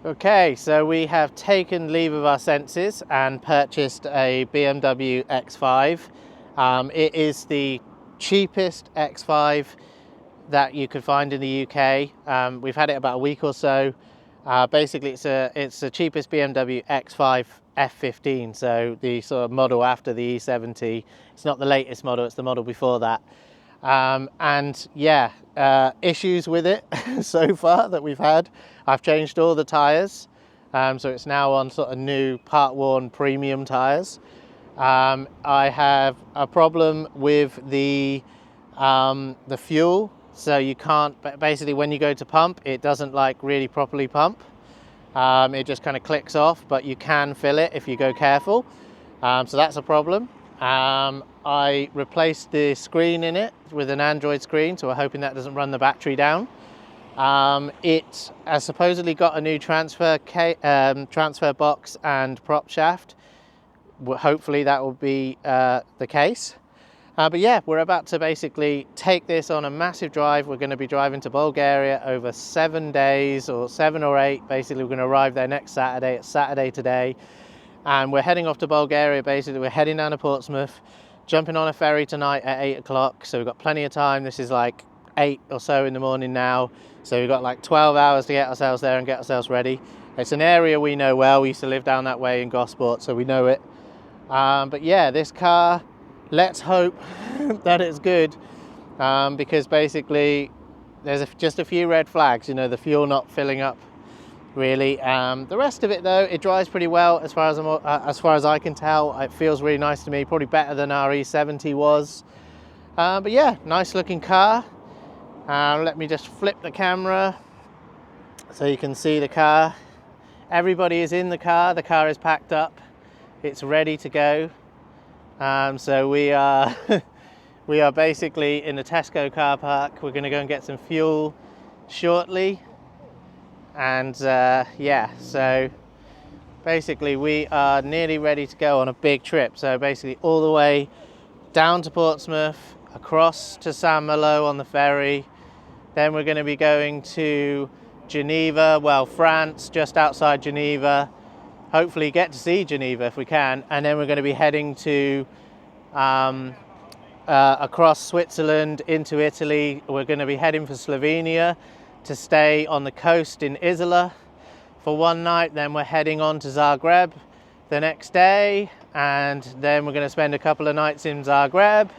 Okay, so we have taken leave of our senses and purchased a BMW X5. It is the cheapest X5 that you could find in the UK. We've had it about a week or so. Basically, it's the cheapest BMW X5 F15, so the sort of model after the E70. It's not the latest model, it's the model before that. And yeah, issues with it so far that we've had. I've changed all the tyres, so it's now on sort of new part-worn premium tyres. I have a problem with the fuel, so you can't, basically when you go to pump, it doesn't like really properly pump. It just kind of clicks off, but you can fill it if you go careful. So that's a problem. I replaced the screen in it with an Android screen, so we're hoping that doesn't run the battery down. It has supposedly got a new transfer box and prop shaft. Hopefully that will be the case. But yeah, we're about to basically take this on a massive drive. We're going to be driving to Bulgaria over 7 days, or 7 or 8. Basically, we're going to arrive there next Saturday. It's Saturday today. And we're heading off to Bulgaria. Basically, we're heading down to Portsmouth, jumping on a ferry tonight at 8 o'clock. So we've got plenty of time. This is like 8 or so in the morning now. So we've got like 12 hours to get ourselves there and get ourselves ready. It's an area we know well. We used to live down that way in Gosport, so we know it. But yeah, this car, let's hope that it's good, because basically there's just a few red flags, you know, the fuel not filling up really. The rest of it though, it drives pretty well as far as I can tell. It feels really nice to me, probably better than our E70 was. But yeah, nice looking car. Let me just flip the camera so you can see the car. Everybody is in the car is packed up, it's ready to go. So we are we are basically in the Tesco car park. We're going to go and get some fuel shortly. And yeah, so basically we are nearly ready to go on a big trip. So basically all the way down to Portsmouth, across to Saint Malo on the ferry. Then we're going to be going to Geneva, well, France, just outside Geneva. Hopefully get to see Geneva if we can. And then we're going to be heading to across Switzerland into Italy. We're going to be heading for Slovenia to stay on the coast in Isola for one night. Then we're heading on to Zagreb the next day, and then we're going to spend a couple of nights in Zagreb,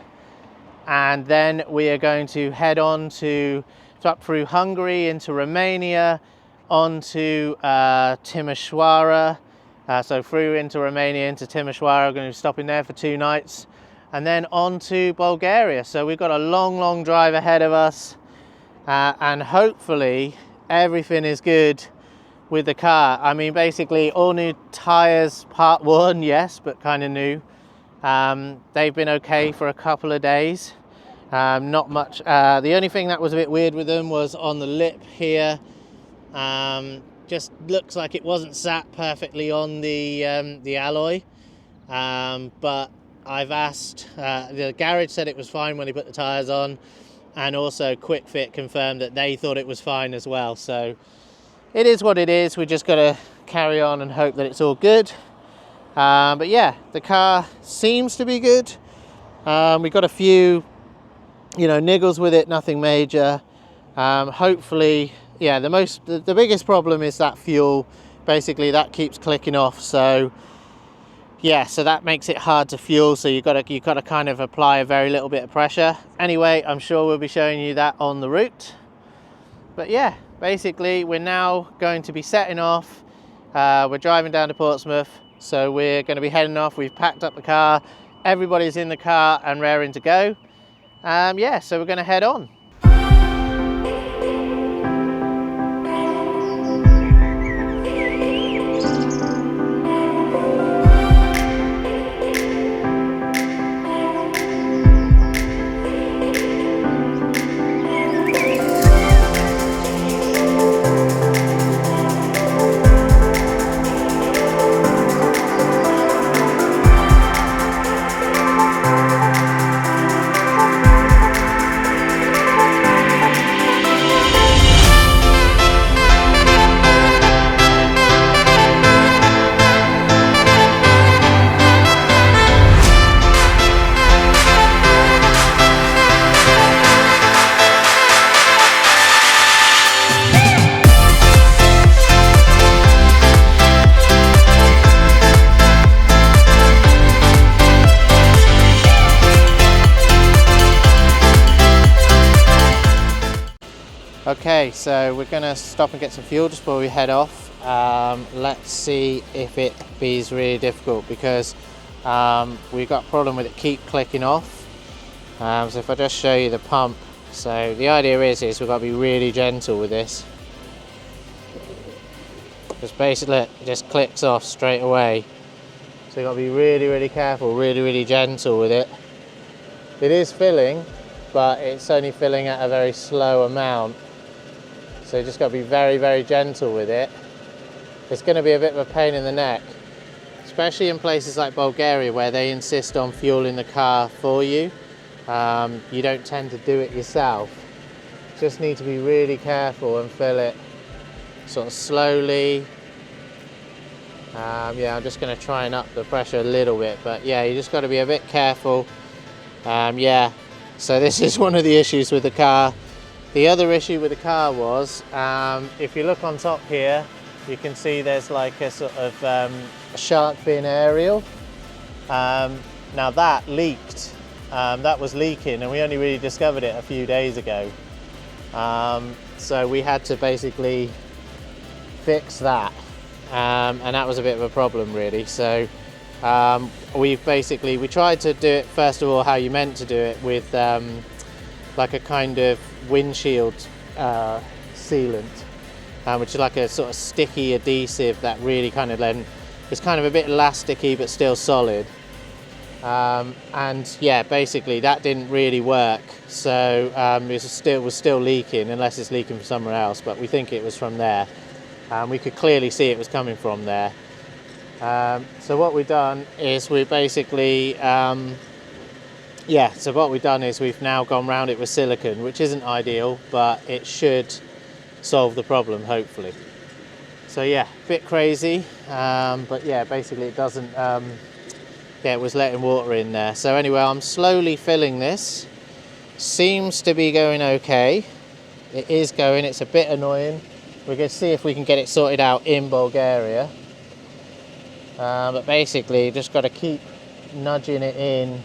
and then we are going to head on up through Hungary into Romania, onto Timișoara, so through into Romania into Timișoara. We're going to be stopping there for 2 nights, and then on to Bulgaria. So we've got a long drive ahead of us. And hopefully everything is good with the car. I mean, basically all new tyres, part 1, yes, but kind of new. They've been okay for a couple of days. Not much. The only thing that was a bit weird with them was on the lip here. Just looks like it wasn't sat perfectly on the alloy. But I've asked, the garage said it was fine when he put the tyres on. And also Quick Fit confirmed that they thought it was fine as well. So it is what it is. We just got to carry on and hope that it's all good. But yeah, the car seems to be good. We got a few, you know, niggles with it, nothing major. Hopefully, yeah, the biggest problem is that fuel. Basically, that keeps clicking off. So yeah, so that makes it hard to fuel, so you've got to kind of apply a very little bit of pressure. Anyway, I'm sure we'll be showing you that on the route. But yeah, basically we're now going to be setting off. We're driving down to Portsmouth, so we're going to be heading off. We've packed up the car, everybody's in the car and raring to go. Yeah, so we're going to head on. Okay, so we're gonna stop and get some fuel just before we head off. Let's see if it is really difficult, because we've got a problem with it keep clicking off. So if I just show you the pump, so the idea is we've got to be really gentle with this. Just basically it just clicks off straight away. So you've got to be really careful, really gentle with it. It is filling, but it's only filling at a very slow amount. So you just got to be very gentle with it. It's going to be a bit of a pain in the neck, especially in places like Bulgaria where they insist on fueling the car for you. You don't tend to do it yourself. Just need to be really careful and fill it sort of slowly. Yeah, I'm just going to try and up the pressure a little bit, but yeah, you just got to be a bit careful. Yeah, so this is one of the issues with the car. The other issue with the car was, if you look on top here, you can see there's like a sort of a shark fin aerial. Now that leaked, that was leaking, and we only really discovered it a few days ago. So we had to basically fix that, and that was a bit of a problem really. So we tried to do it first of all how you meant to do it, with like a kind of windshield sealant, which is like a sort of sticky adhesive that really kind of it's kind of a bit elasticy but still solid. And yeah, basically that didn't really work, so it was still leaking, unless it's leaking from somewhere else, but we think it was from there. We could clearly see it was coming from there. So what we've done is we've now gone round it with silicone, which isn't ideal, but it should solve the problem, hopefully. So yeah, a bit crazy, but yeah, basically it doesn't, it was letting water in there. So anyway, I'm slowly filling this. Seems to be going okay. It is going, it's a bit annoying. We're going to see if we can get it sorted out in Bulgaria. But basically, just got to keep nudging it in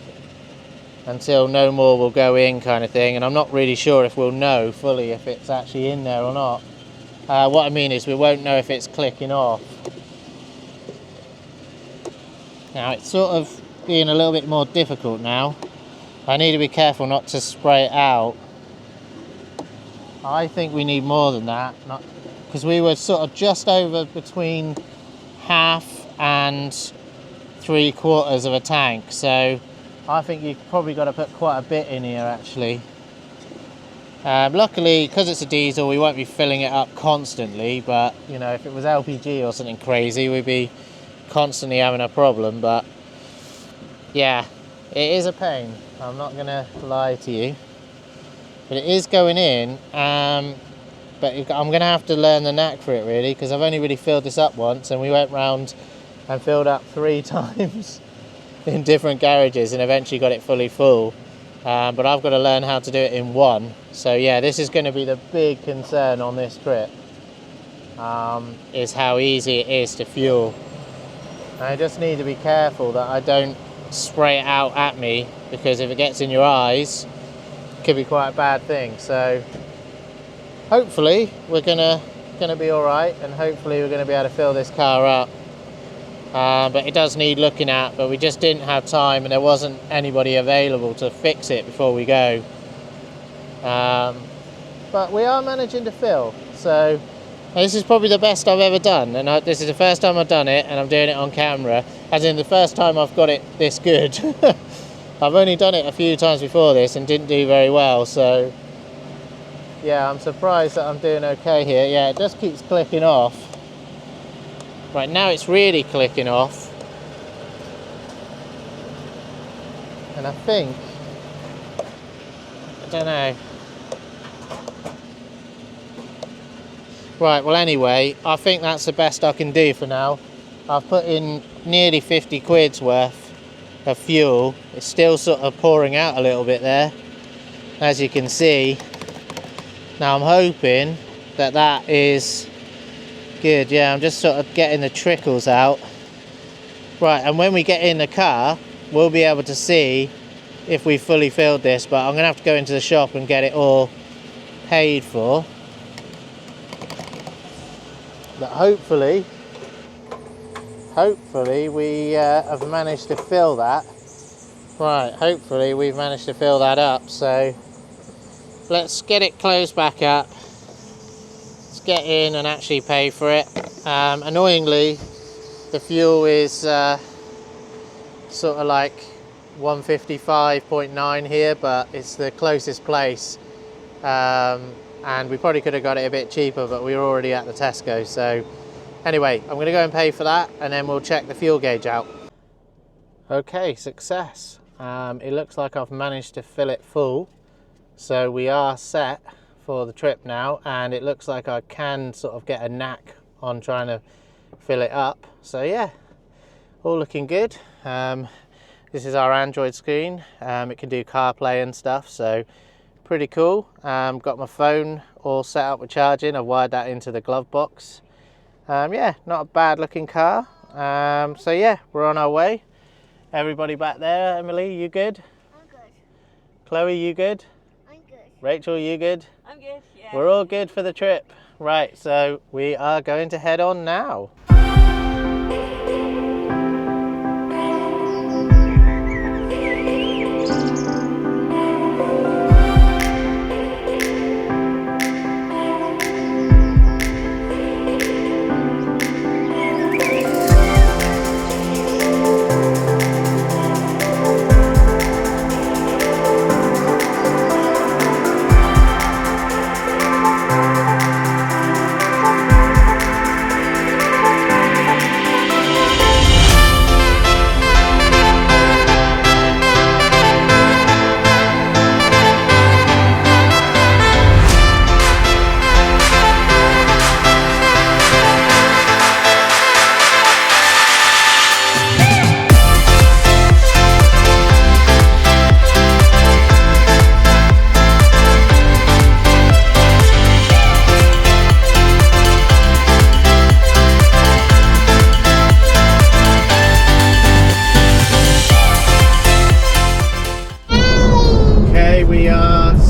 until no more will go in, kind of thing. And I'm not really sure if we'll know fully if it's actually in there or not. What I mean is we won't know if it's clicking off. Now it's sort of being a little bit more difficult now. I need to be careful not to spray it out. I think we need more than that, because we were sort of just over between half and 3/4 of a tank, so I think you've probably got to put quite a bit in here actually. Luckily, because it's a diesel, we won't be filling it up constantly, but you know, if it was LPG or something crazy, we'd be constantly having a problem. But yeah, it is a pain, I'm not gonna lie to you, but it is going in. But I'm gonna have to learn the knack for it really, because I've only really filled this up once, and we went round and filled up 3 times in different garages and eventually got it fully full. But I've got to learn how to do it in one. So yeah, this is going to be the big concern on this trip, is how easy it is to fuel. And I just need to be careful that I don't spray it out at me, because if it gets in your eyes, it could be quite a bad thing. So hopefully we're gonna be all right, and hopefully we're going to be able to fill this car up. But it does need looking at, but we just didn't have time, and there wasn't anybody available to fix it before we go. But we are managing to fill, so this is probably the best I've ever done, and this is the first time I've done it, and I'm doing it on camera, as in the first time I've got it this good. I've only done it a few times before this and didn't do very well, so yeah, I'm surprised that I'm doing okay here. Yeah, it just keeps clicking off. Right, now it's really clicking off, and I think, I don't know. Right, well anyway, I think that's the best I can do for now. I've put in nearly 50 quid's worth of fuel. It's still sort of pouring out a little bit there, as you can see. Now I'm hoping that that is good. Yeah, I'm just sort of getting the trickles out. Right, and when we get in the car, we'll be able to see if we fully filled this, but I'm gonna have to go into the shop and get it all paid for. that hopefully we have managed to fill that. Right, hopefully we've managed to fill that up, so let's get it closed back up. Let's get in and actually pay for it. Annoyingly, the fuel is sort of like 155.9 here, but it's the closest place, and we probably could have got it a bit cheaper, but we were already at the Tesco. So anyway, I'm going to go and pay for that, and then we'll check the fuel gauge out. Okay, success. It looks like I've managed to fill it full, so we are set for the trip now, and it looks like I can sort of get a knack on trying to fill it up. So yeah, all looking good. This is our Android screen. It can do CarPlay and stuff, so pretty cool. Got my phone all set up with charging. I've wired that into the glove box. Yeah, not a bad looking car. So yeah, we're on our way. Everybody back there, Emily, you good? I'm good. Chloe, you good? I'm good. Rachel, you good? I'm good, yeah. We're all good for the trip. Right, so we are going to head on now.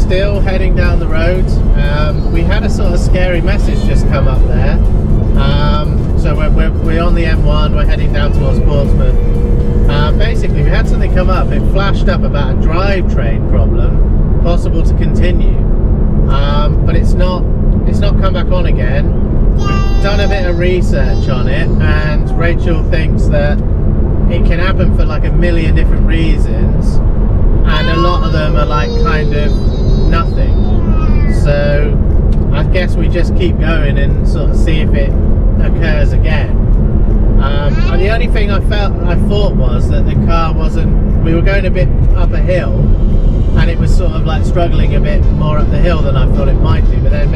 Still heading down the road. We had a sort of scary message just come up there. So we're on the M1, we're heading down towards Portsmouth. Basically we had something come up. It flashed up about a drivetrain problem, possible to continue, but it's not come back on again. We've done a bit of research on it, and Rachel thinks that it can happen for like a million different reasons, and a lot of them are like kind of nothing. So I guess we just keep going and sort of see if it occurs again. And the only thing I thought was that the car wasn't, we were going a bit up a hill, and it was sort of like struggling a bit more up the hill than I thought it might do. But then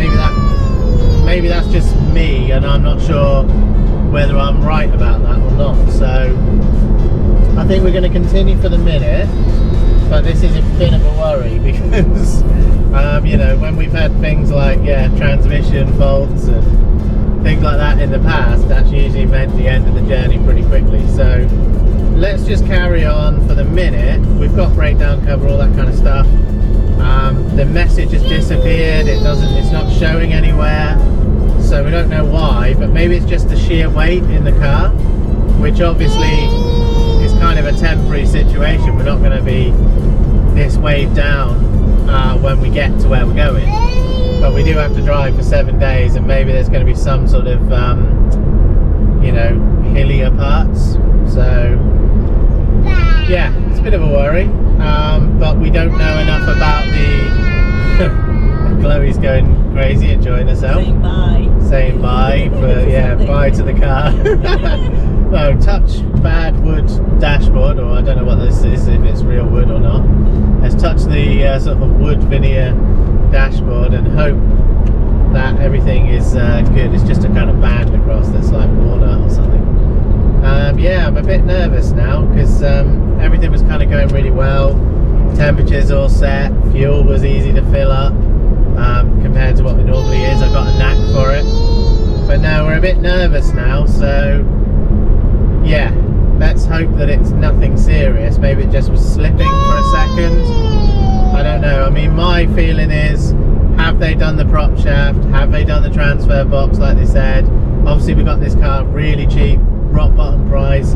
maybe that's just me, and I'm not sure whether I'm right about that or not. So I think we're going to continue for the minute. But this is a bit of a worry because, you know, when we've had things like, yeah, transmission faults and things like that in the past, that's usually meant the end of the journey pretty quickly. So let's just carry on for the minute. We've got breakdown cover, all that kind of stuff. The message has disappeared. It's not showing anywhere. So we don't know why, but maybe it's just the sheer weight in the car, which obviously is kind of a temporary situation. We're not going to be this weighed down when we get to where we're going, but we do have to drive for 7 days, and maybe there's going to be some sort of you know, hillier parts. So yeah, it's a bit of a worry, but we don't know enough about the Chloe's going crazy, enjoying herself, saying bye for, yeah, bye to the car. Oh, touch bad wood dashboard, or I don't know what this is, if it's real wood or not. Let's touch the sort of wood veneer dashboard and hope that everything is good. It's just a kind of band across that's like water or something. Yeah, I'm a bit nervous now because everything was kind of going really well. Temperatures all set, fuel was easy to fill up compared to what it normally is. I got a knack for it. But no, we're a bit nervous now, so yeah, let's hope that it's nothing serious. Maybe it just was slipping for a second. I don't know. I mean, my feeling is, have they done the prop shaft? Have they done the transfer box like they said? Obviously we got this car really cheap, rock bottom price,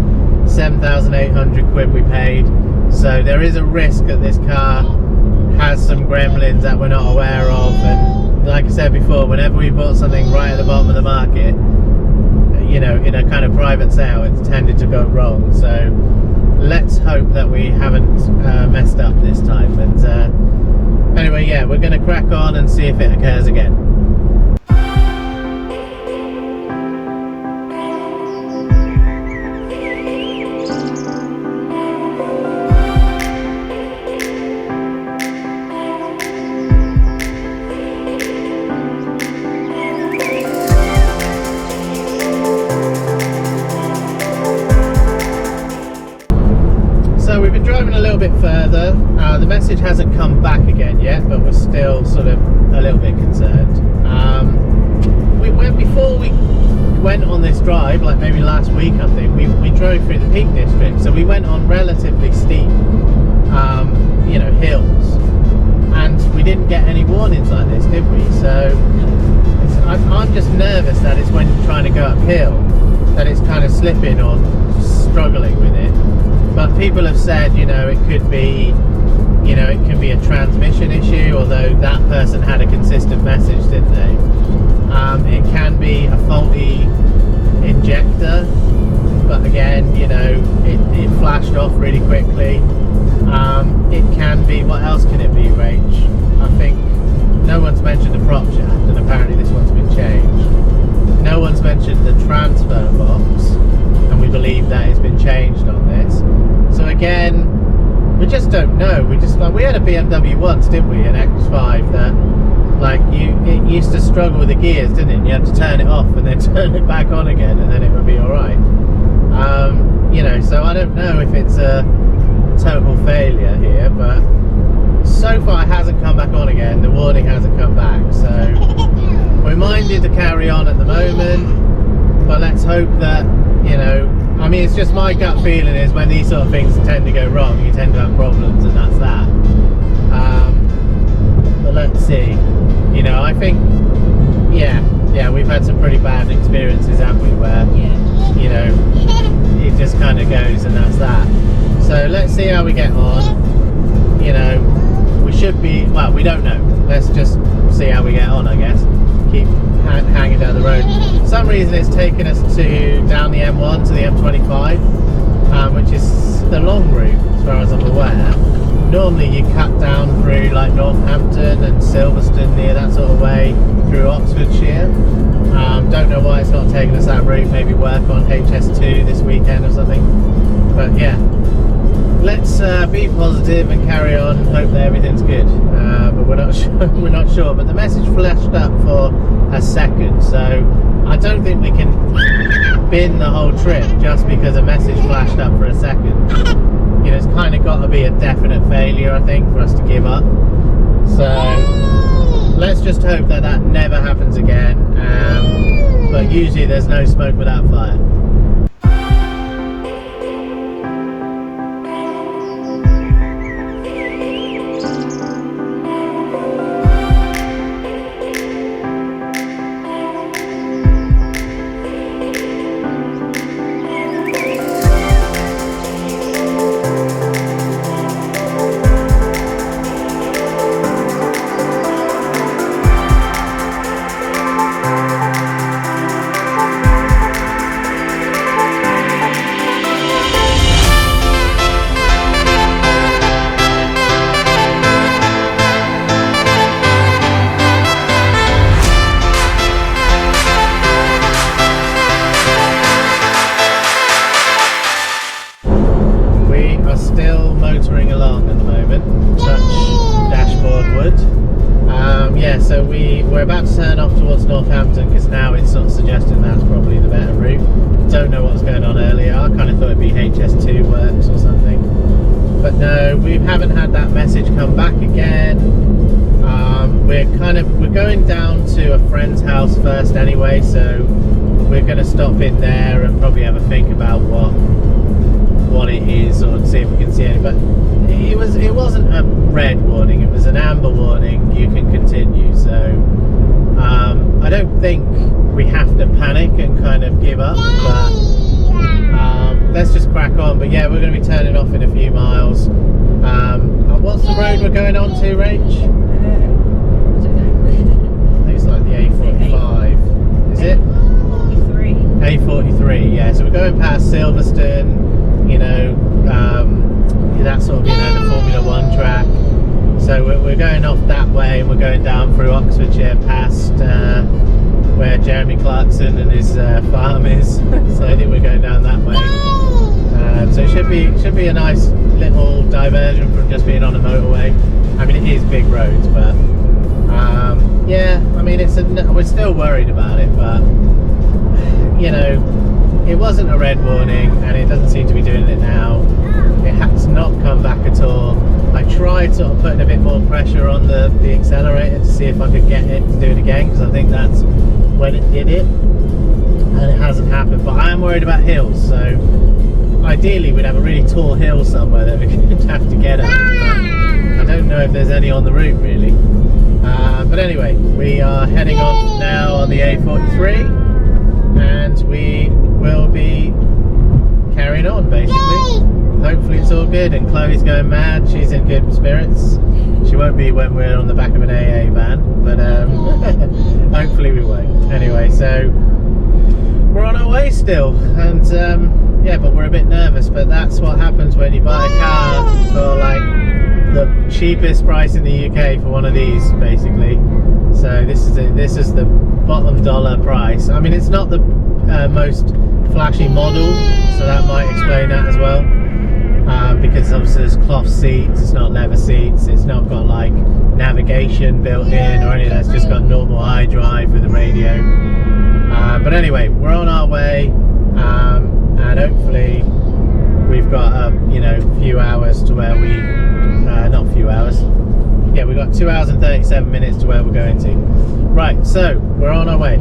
7,800 quid we paid. So there is a risk that this car has some gremlins that we're not aware of, and like I said before, whenever we bought something right at the bottom of the market, you know, in a kind of private sale, it's tended to go wrong. So let's hope that we haven't messed up this time. And anyway, yeah, we're going to crack on and see if it occurs again. Driving a little bit further, the message hasn't come back again yet, but we're still sort of a little bit concerned. Before we went on this drive, like maybe last week I think, we drove through the Peak District, so we went on relatively steep you know, hills, and we didn't get any warnings like this, did we? So I'm just nervous that it's when you're trying to go uphill that it's kind of slipping or struggling with it. But people have said, you know, it could be, you know, it can be a transmission issue, although that person had a consistent message, didn't they? It can be a faulty injector, but again, you know, it flashed off really quickly. It can be, what else can it be, Rach? I think no one's mentioned the prop shaft, and apparently this one's been changed. No one's mentioned the transfer box, and we believe that has been changed on this. So again, we just don't know. We had a BMW once, didn't we, an X5 that, like, it used to struggle with the gears, didn't it? You had to turn it off and then turn it back on again, and then it would be all right. You know, so I don't know if it's a total failure here, but so far it hasn't come back on again. The warning hasn't come back, so we're minded to carry on at the moment. But let's hope that, you know, I mean, it's just my gut feeling is when these sort of things tend to go wrong, you tend to have problems, and that's that. But let's see. You know, I think, yeah, we've had some pretty bad experiences, haven't we, where, you know, it just kind of goes and that's that. So let's see how we get on. You know, we should be, well, we don't know. Let's just see how we get on, I guess. Keep hanging down the road. For some reason it's taken us down the M1 to the M25, which is the long route as far as I'm aware. Normally you cut down through like Northampton and Silverstone, near that sort of way, through Oxfordshire. Don't know why it's not taking us that route. Maybe work on HS2 this weekend or something. But yeah, let's be positive and carry on and hope that everything's good. But we're not sure. We're not sure. But the message flashed up for a second, so I don't think we can bin the whole trip just because a message flashed up for a second. You know, it's kind of got to be a definite failure, I think, for us to give up. So let's just hope that that never happens again. But usually there's no smoke without fire. Motoring along at the moment, touch dashboard wood. Yeah, so we're about to turn off towards Northampton because now it's sort of suggesting that's probably the better route. Don't know what was going on earlier. I kind of thought it'd be HS2 works or something, but no, we haven't had that message come back again. We're going down to a friend's house first anyway, so we're going to stop in there and probably have a think about what it is, or see if we can see it. But it wasn't a red warning, it was an amber warning, you can continue. So I don't think we have to panic and kind of give up, but let's just crack on. But yeah, we're going to be turning off in a few miles. What's the road we're going on to, Rach? I don't know. I think it's like the A45. Is it? A43, yeah. So we're going past Silverstone, you know, that sort of, you know, the Formula 1 track. So we're going off that way, and we're going down through Oxfordshire past where Jeremy Clarkson and his farm is. So I think we're going down that way. So it should be a nice little diversion from just being on a motorway. I mean, it is big roads, but yeah, I mean, we're still worried about it, but you know, it wasn't a red warning, and it doesn't seem to be doing it now. It has not come back at all. I tried sort of putting a bit more pressure on the accelerator to see if I could get it to do it again, because I think that's when it did it, and it hasn't happened. But I am worried about hills, so ideally we'd have a really tall hill somewhere that we could have to get up. I don't know if there's any on the route really. But anyway, we are heading off now on the A43, and we will be carrying on basically. Hopefully it's all good, and Chloe's going mad. She's in good spirits. She won't be when we're on the back of an AA van, but hopefully we won't. Anyway, so we're on our way still, and yeah, but we're a bit nervous. But that's what happens when you buy a car for like the cheapest price in the UK for one of these, basically. So this is the bottom dollar price. I mean, it's not the most flashy model, so that might explain that as well. Because obviously there's cloth seats, it's not leather seats, it's not got like navigation built in or anything. It's just got normal iDrive with a radio. But anyway, we're on our way, and hopefully we've got you know, few hours to where we not few hours, yeah, we've got 2 hours and 37 minutes to where we're going to. Right, so we're on our way.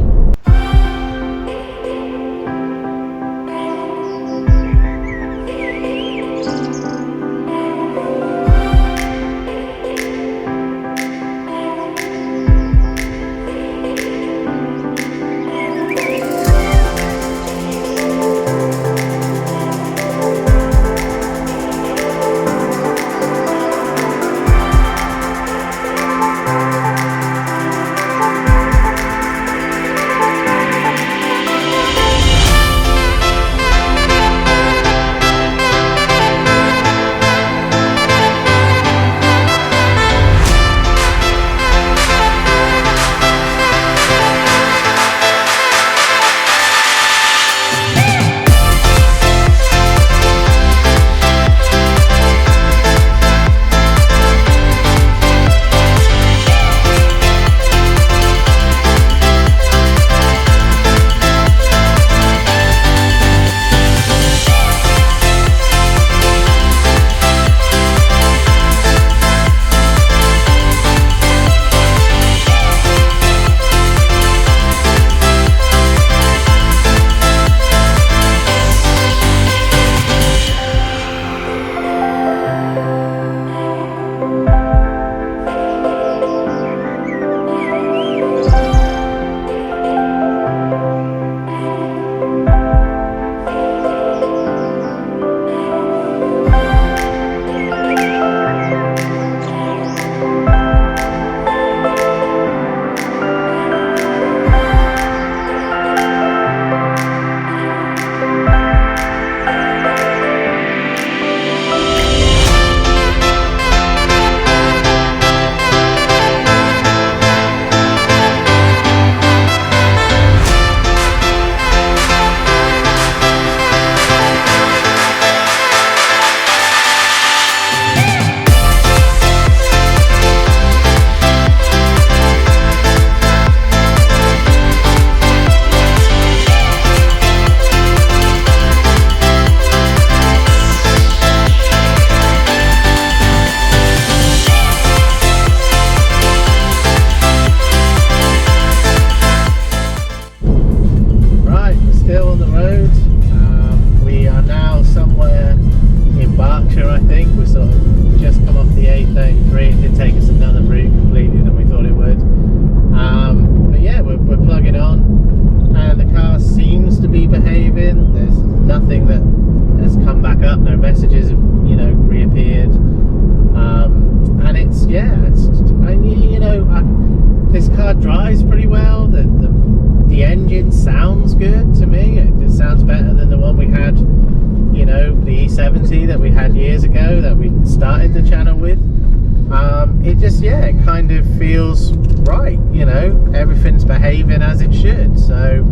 and the car seems to be behaving. There's nothing that has come back up, no messages have, you know, reappeared. And it's, yeah, it's, you know, this car drives pretty well. The engine sounds good to me. It just sounds better than the one we had, you know, the E70 that we had years ago that we started the channel with. It just, yeah, it kind of feels right, you know, everything's behaving as it should. So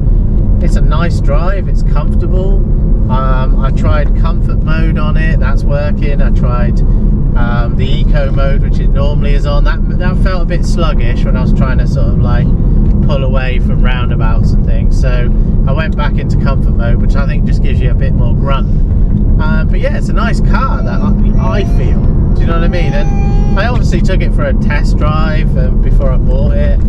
it's a nice drive, it's comfortable. I tried comfort mode on it, that's working. I tried the eco mode, which it normally is on. That felt a bit sluggish when I was trying to sort of like pull away from roundabouts and things. So I went back into comfort mode, which I think just gives you a bit more grunt. But yeah, it's a nice car that I feel. Do you know what I mean? And I obviously took it for a test drive before I bought it.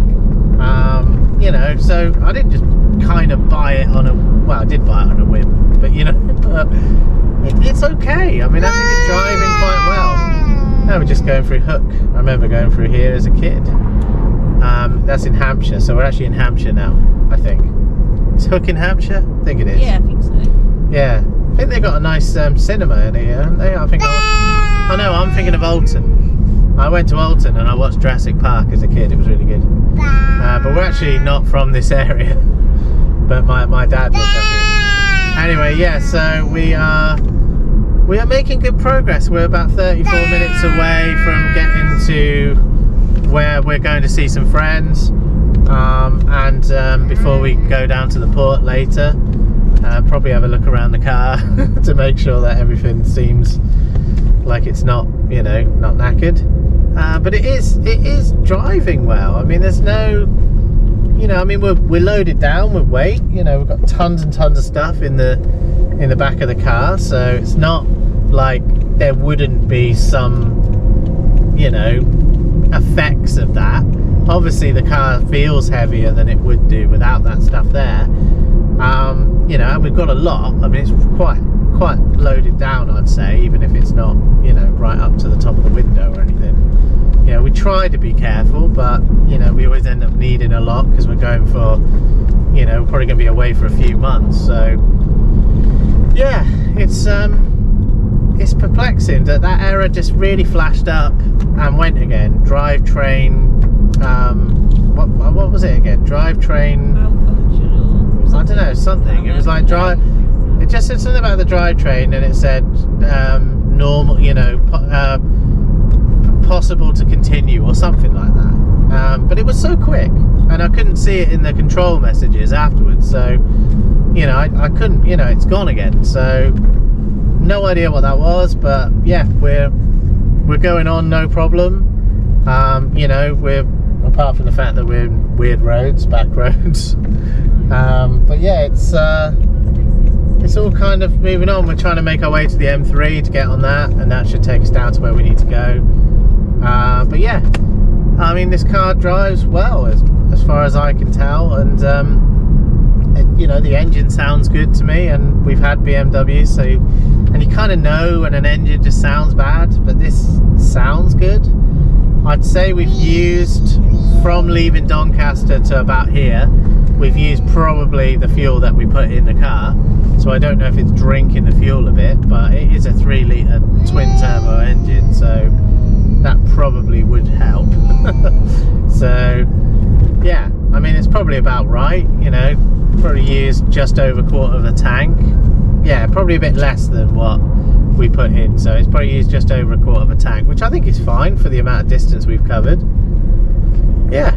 You know, so I didn't just kind of buy it on a, well, I did buy it on a whim, but you know, it's okay. I mean, I think it's driving quite well. Now we're just going through Hook. I remember going through here as a kid. That's in Hampshire, so we're actually in Hampshire now, I think. Is Hook in Hampshire? I think it is. Yeah, I think so. Yeah, I think they've got a nice cinema in here, haven't they? I think I know, I'm thinking of Alton. I went to Alton and I watched Jurassic Park as a kid. It was really good. But we're actually not from this area. But my dad lived up here. Anyway, yeah, so we are making good progress. We're about 34 minutes away from getting to where we're going to see some friends. Before we go down to the port later, probably have a look around the car to make sure that everything seems like it's not, you know, not knackered. But it is driving well. I mean, there's no, you know, I mean, we're loaded down with weight. You know, we've got tons and tons of stuff in the back of the car, so it's not like there wouldn't be some, you know, effects of that. Obviously, the car feels heavier than it would do without that stuff there. You know, and we've got a lot. I mean, it's quite loaded down, I'd say, even if it's not, you know, right up to the top of the window or anything. You know, we try to be careful, but you know, we always end up needing a lot because we're going for, you know, we're probably going to be away for a few months. So yeah, it's perplexing that error just really flashed up and went again. Drivetrain, what was it again? Drivetrain, I don't know, something. It was like it just said something about the drivetrain, and it said normal, you know, possible to continue or something like that. But it was so quick, and I couldn't see it in the control messages afterwards. So, you know, I couldn't, you know, it's gone again. So, no idea what that was, but yeah, we're going on, no problem. You know, apart from the fact that we're in weird roads, back roads. But yeah, it's all kind of moving on. We're trying to make our way to the M3 to get on that, and that should take us down to where we need to go. But yeah, I mean, this car drives well as far as I can tell, and you know, the engine sounds good to me, and we've had BMWs, so, and you kind of know when an engine just sounds bad, but this sounds good. I'd say we've used, from leaving Doncaster to about here, we've used probably the fuel that we put in the car, so I don't know if it's drinking the fuel a bit, but it is a 3-litre twin turbo engine, so that probably would help. So yeah, I mean, it's probably about right, you know, probably used just over a quarter of a tank. Yeah, probably a bit less than what we put in, so it's probably used just over a quarter of a tank, which I think is fine for the amount of distance we've covered. Yeah,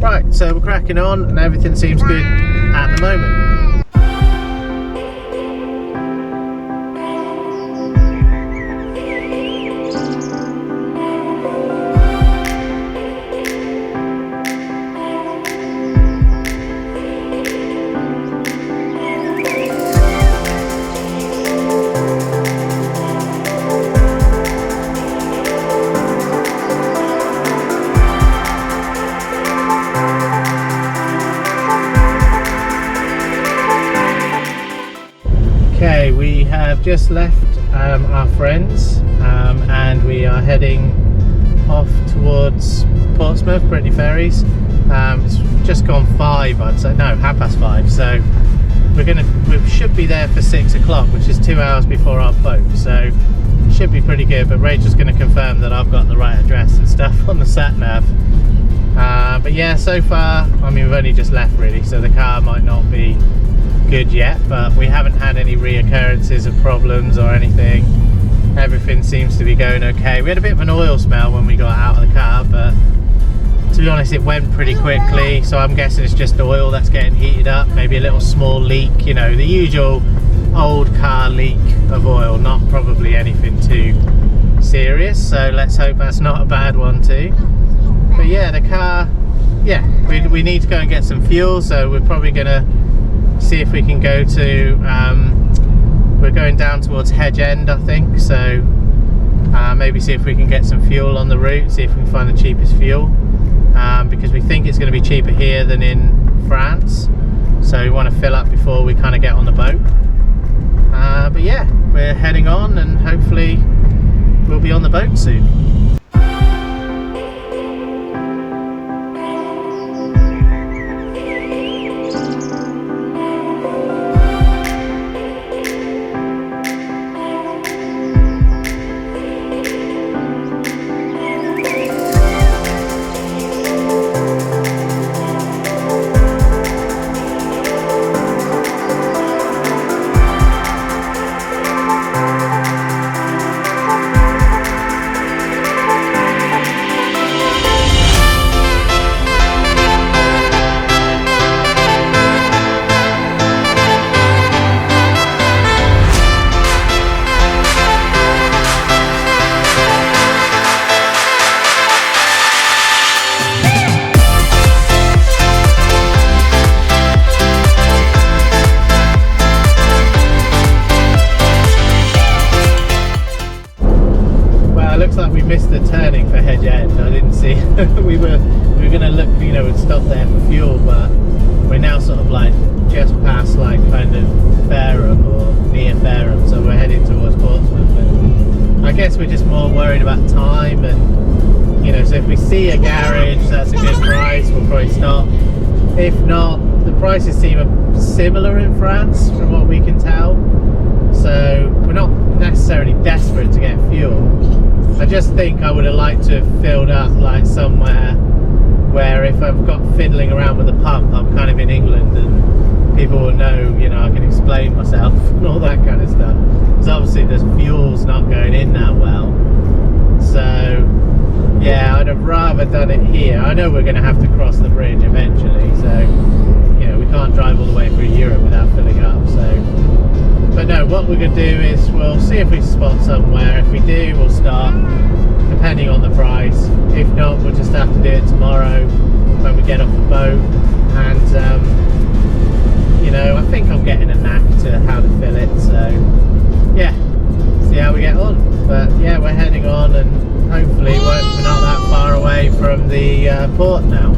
right, so we're cracking on and everything seems good at the moment. Okay, we have just left our friends and we are heading off towards Portsmouth, Brittany Ferries. It's just gone 5, I'd say. No, 5:30. So we should be there for 6 o'clock, which is 2 hours before our boat. So should be pretty good. But Rachel's going to confirm that I've got the right address and stuff on the sat nav. But yeah, so far, I mean, we've only just left really, so the car might not be good yet, but we haven't had any reoccurrences of problems or anything. Everything seems to be going okay. We had a bit of an oil smell when we got out of the car, but to be honest, it went pretty quickly, so I'm guessing it's just oil that's getting heated up, maybe a little small leak, you know, the usual old car leak of oil, not probably anything too serious, so let's hope that's not a bad one too. But yeah, the car, yeah, we need to go and get some fuel, so we're probably gonna see if we can go to, we're going down towards Hedge End, I think, so maybe see if we can get some fuel on the route, see if we can find the cheapest fuel, because we think it's going to be cheaper here than in France, so we want to fill up before we kind of get on the boat. But yeah, we're heading on and hopefully we'll be on the boat soon. Looks like we missed the turning for Hedge End. I didn't see we were gonna look, you know, and stop there for fuel, but we're now sort of like just past like kind of Fareham or near Fareham, so we're heading towards Portsmouth, and I guess we're just more worried about time, and you know, so if we see a garage that's a good price, we'll probably stop. If not, the prices seem similar in France from what we can tell, so we're not necessarily desperate to get fuel. I just think I would have liked to have filled up like somewhere where if I've got fiddling around with a pump, I'm kind of in England and people will know, you know, I can explain myself and all that kind of stuff. Because obviously the fuel's not going in that well. So yeah, I'd have rather done it here. I know we're going to have to cross the bridge eventually, so you know, we can't drive all the way through Europe without filling up. So, but no, what we're going to do is we'll see if we spot somewhere. If we do, we'll start, depending on the price. If not, we'll just have to do it tomorrow when we get off the boat. And you know, I think I'm getting a knack to how to fill it, so yeah, see how we get on. But yeah, we're heading on, and hopefully we're not that far away from the port now.